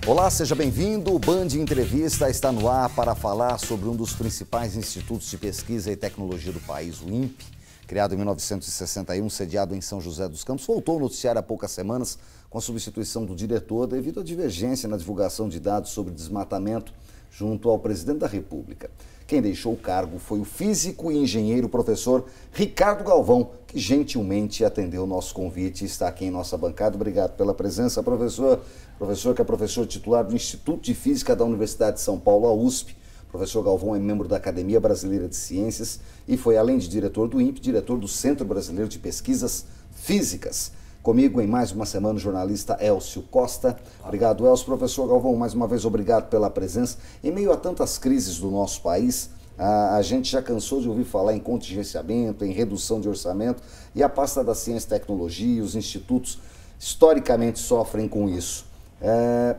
Olá, seja bem-vindo. O Band Entrevista está no ar para falar sobre um dos principais institutos de pesquisa e tecnologia do país, o INPE. Criado em 1961, sediado em São José dos Campos, voltou ao noticiário há poucas semanas com a substituição do diretor devido à divergência na divulgação de dados sobre desmatamento junto ao presidente da República. Quem deixou o cargo foi o físico e engenheiro professor Ricardo Galvão, que gentilmente atendeu o nosso convite e está aqui em nossa bancada. Obrigado pela presença, professor. Professor que é professor titular do Instituto de Física da Universidade de São Paulo, a USP. O professor Galvão é membro da Academia Brasileira de Ciências e foi, além de diretor do INPE, diretor do Centro Brasileiro de Pesquisas Físicas. Comigo, em mais uma semana, o jornalista Elcio Costa. Obrigado, Elcio. Professor Galvão, mais uma vez, obrigado pela presença. Em meio a tantas crises do nosso país, a gente já cansou de ouvir falar em contingenciamento, em redução de orçamento, e a pasta da Ciência e Tecnologia, os institutos, historicamente sofrem com isso.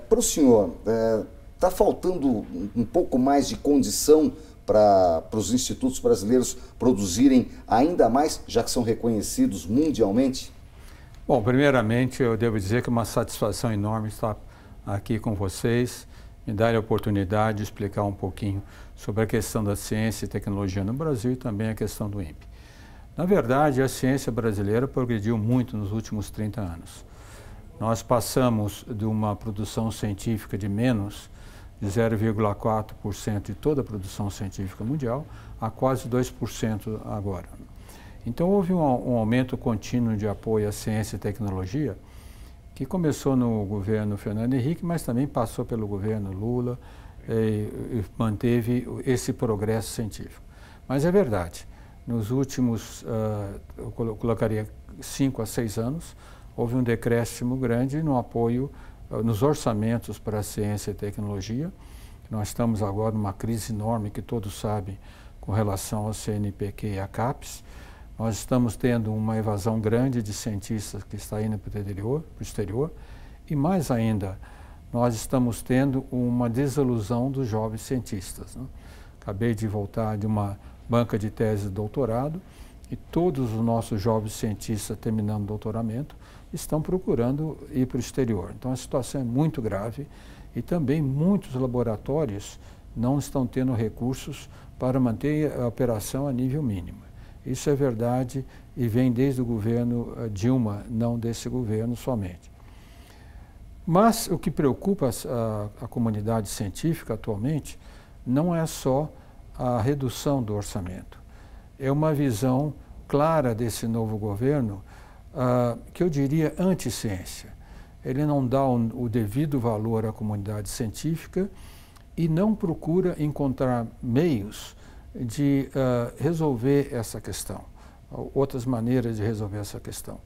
Para o senhor, está faltando um pouco mais de condição para os institutos brasileiros produzirem ainda mais, já que são reconhecidos mundialmente? Bom, primeiramente eu devo dizer que é uma satisfação enorme estar aqui com vocês, me dar a oportunidade de explicar um pouquinho sobre a questão da ciência e tecnologia no Brasil e também a questão do INPE. Na verdade, a ciência brasileira progrediu muito nos últimos 30 anos. Nós passamos de uma produção científica de menos de 0,4% de toda a produção científica mundial a quase 2% agora. Então, houve um aumento contínuo de apoio à ciência e tecnologia, que começou no governo Fernando Henrique, mas também passou pelo governo Lula e manteve esse progresso científico. Mas é verdade, nos últimos, eu colocaria 5 a 6 anos, houve um decréscimo grande no apoio, nos orçamentos para a ciência e tecnologia. Nós estamos agora numa crise enorme, que todos sabem, com relação ao CNPq e à CAPES. Nós estamos tendo uma evasão grande de cientistas que está indo para o exterior e, mais ainda, nós estamos tendo uma desilusão dos jovens cientistas, né? Acabei de voltar de uma banca de tese de doutorado e todos os nossos jovens cientistas terminando o doutoramento estão procurando ir para o exterior. Então a situação é muito grave e também muitos laboratórios não estão tendo recursos para manter a operação a nível mínimo. Isso é verdade e vem desde o governo Dilma, não desse governo somente. Mas o que preocupa a comunidade científica atualmente não é só a redução do orçamento. É uma visão clara desse novo governo, que eu diria anti-ciência. Ele não dá o devido valor à comunidade científica e não procura encontrar meios de resolver essa questão, outras maneiras de resolver essa questão.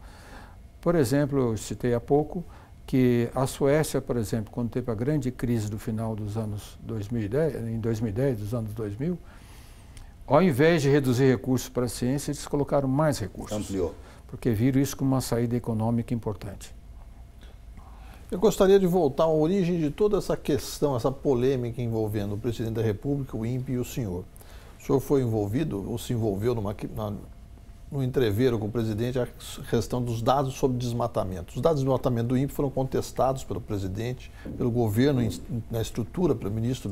Por exemplo, eu citei há pouco que a Suécia, por exemplo, quando teve a grande crise do final dos anos 2010, em 2010, dos anos 2000, ao invés de reduzir recursos para a ciência, eles colocaram mais recursos. Ampliou. Porque viram isso como uma saída econômica importante. Eu gostaria de voltar à origem de toda essa questão, essa polêmica envolvendo o presidente da República, o INPE e o senhor. O senhor foi envolvido ou se envolveu no entreveiro com o presidente a questão dos dados sobre desmatamento. Os dados de desmatamento do INPE foram contestados pelo presidente, pelo governo, na estrutura, pelo ministro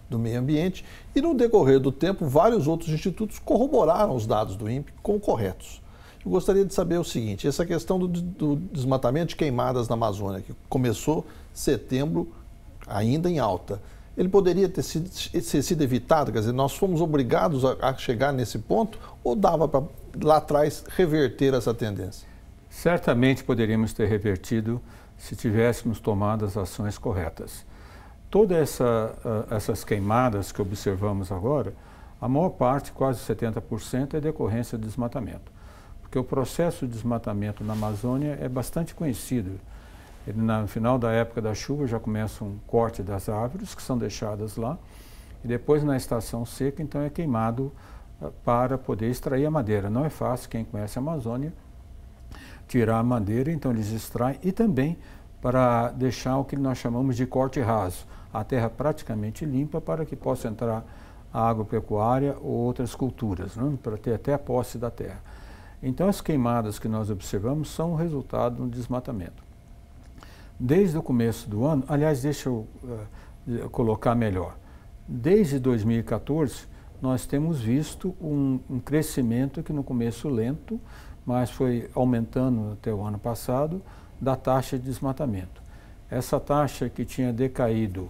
do Meio Ambiente, e no decorrer do tempo, vários outros institutos corroboraram os dados do INPE como corretos. Eu gostaria de saber o seguinte, essa questão do desmatamento de queimadas na Amazônia, que começou em setembro, ainda em alta, ele poderia ter sido evitado? Quer dizer, nós fomos obrigados a chegar nesse ponto ou dava para, lá atrás, reverter essa tendência? Certamente poderíamos ter revertido se tivéssemos tomado as ações corretas. Todas essas queimadas que observamos agora, a maior parte, quase 70%, é decorrência de desmatamento. Porque o processo de desmatamento na Amazônia é bastante conhecido. No final da época da chuva já começa um corte das árvores que são deixadas lá e depois na estação seca então é queimado para poder extrair a madeira. Não é fácil, quem conhece a Amazônia, tirar a madeira, então eles extraem e também para deixar o que nós chamamos de corte raso, a terra praticamente limpa para que possa entrar a agropecuária ou outras culturas, né, para ter até a posse da terra. Então as queimadas que nós observamos são o resultado do desmatamento. Desde o começo do ano, aliás, deixa eu colocar melhor. Desde 2014, nós temos visto um crescimento que no começo lento, mas foi aumentando até o ano passado, da taxa de desmatamento. Essa taxa que tinha decaído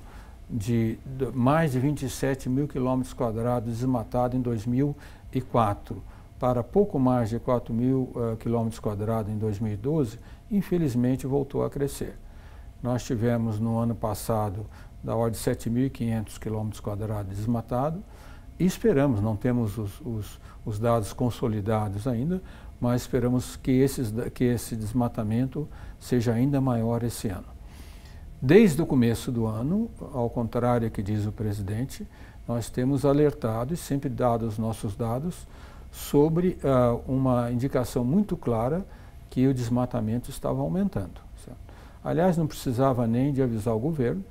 de mais de 27 mil quilômetros quadrados desmatados em 2004 para pouco mais de 4 mil quilômetros quadrados em 2012, infelizmente voltou a crescer. Nós tivemos no ano passado da ordem de 7.500 quilômetros quadrados desmatados e esperamos, não temos os dados consolidados ainda, mas esperamos que esse desmatamento seja ainda maior esse ano. Desde o começo do ano, ao contrário do que diz o presidente, nós temos alertado e sempre dado os nossos dados sobre uma indicação muito clara que o desmatamento estava aumentando. Certo? Aliás, não precisava nem de avisar o governo,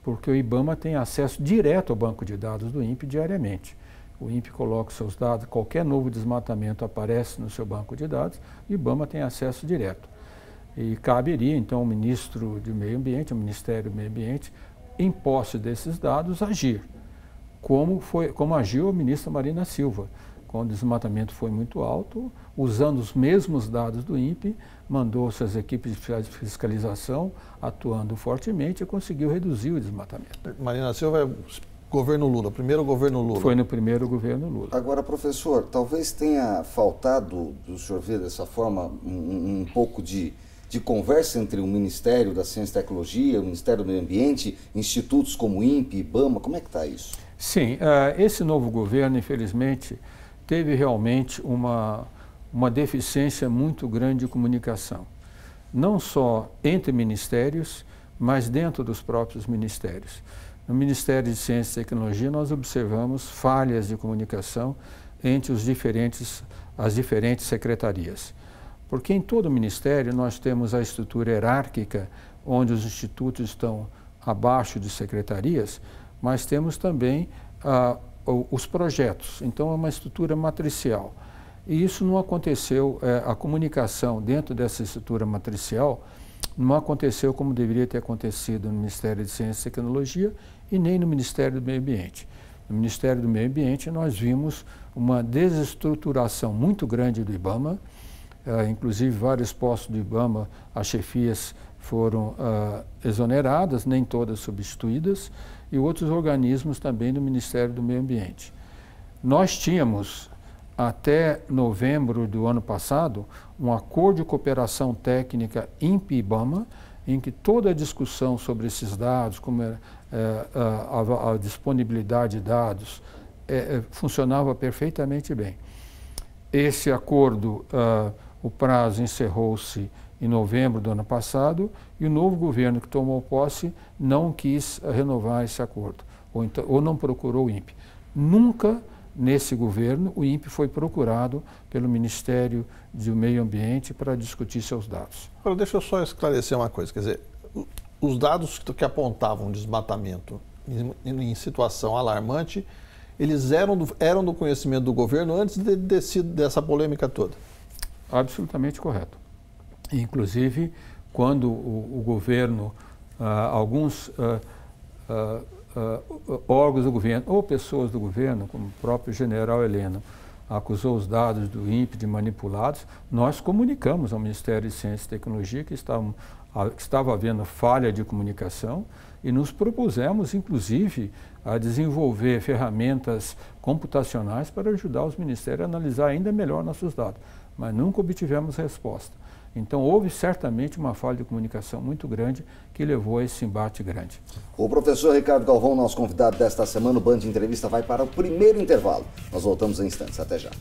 porque o IBAMA tem acesso direto ao banco de dados do INPE diariamente. O INPE coloca os seus dados, qualquer novo desmatamento aparece no seu banco de dados, e o IBAMA tem acesso direto. E caberia, então, ao ministro do Meio Ambiente, ao Ministério do Meio Ambiente, em posse desses dados, agir, como agiu a ministra Marina Silva. Quando o desmatamento foi muito alto, usando os mesmos dados do INPE, mandou suas equipes de fiscalização atuando fortemente e conseguiu reduzir o desmatamento. Marina Silva é governo Lula, primeiro governo Lula. Foi no primeiro governo Lula. Agora, professor, talvez tenha faltado, do senhor ver dessa forma, um pouco de conversa entre o Ministério da Ciência e Tecnologia, o Ministério do Meio Ambiente, institutos como o INPE, IBAMA, como é que está isso? Sim, esse novo governo, infelizmente, teve realmente uma deficiência muito grande de comunicação. Não só entre ministérios, mas dentro dos próprios ministérios. No Ministério de Ciência e Tecnologia, nós observamos falhas de comunicação entre as diferentes secretarias. Porque em todo o Ministério nós temos a estrutura hierárquica, onde os institutos estão abaixo de secretarias, mas temos também os projetos. Então é uma estrutura matricial. E isso não aconteceu, a comunicação dentro dessa estrutura matricial não aconteceu como deveria ter acontecido no Ministério de Ciência e Tecnologia e nem no Ministério do Meio Ambiente. No Ministério do Meio Ambiente nós vimos uma desestruturação muito grande do IBAMA, inclusive vários postos do IBAMA, as chefias foram exoneradas, nem todas substituídas, e outros organismos também do Ministério do Meio Ambiente. Nós tínhamos, até novembro do ano passado, um acordo de cooperação técnica INPE-IBAMA, em que toda a discussão sobre esses dados, como a disponibilidade de dados, funcionava perfeitamente bem. Esse acordo, o prazo encerrou-se em novembro do ano passado e o novo governo que tomou posse não quis renovar esse acordo, ou não procurou o INPE. Nunca nesse governo o INPE foi procurado pelo Ministério do Meio Ambiente para discutir seus dados. Agora, deixa eu só esclarecer uma coisa, quer dizer, os dados que apontavam desmatamento em situação alarmante, eles eram do conhecimento do governo antes dessa polêmica toda? Absolutamente correto. Inclusive, quando o governo, alguns órgãos do governo ou pessoas do governo, como o próprio general Heleno, acusou os dados do INPE de manipulados, nós comunicamos ao Ministério de Ciência e Tecnologia que estava havendo falha de comunicação e nos propusemos, inclusive, a desenvolver ferramentas computacionais para ajudar os ministérios a analisar ainda melhor nossos dados, mas nunca obtivemos resposta. Então, houve certamente uma falha de comunicação muito grande que levou a esse embate grande. O professor Ricardo Galvão, nosso convidado desta semana, o Band Entrevista vai para o primeiro intervalo. Nós voltamos em instantes. Até já.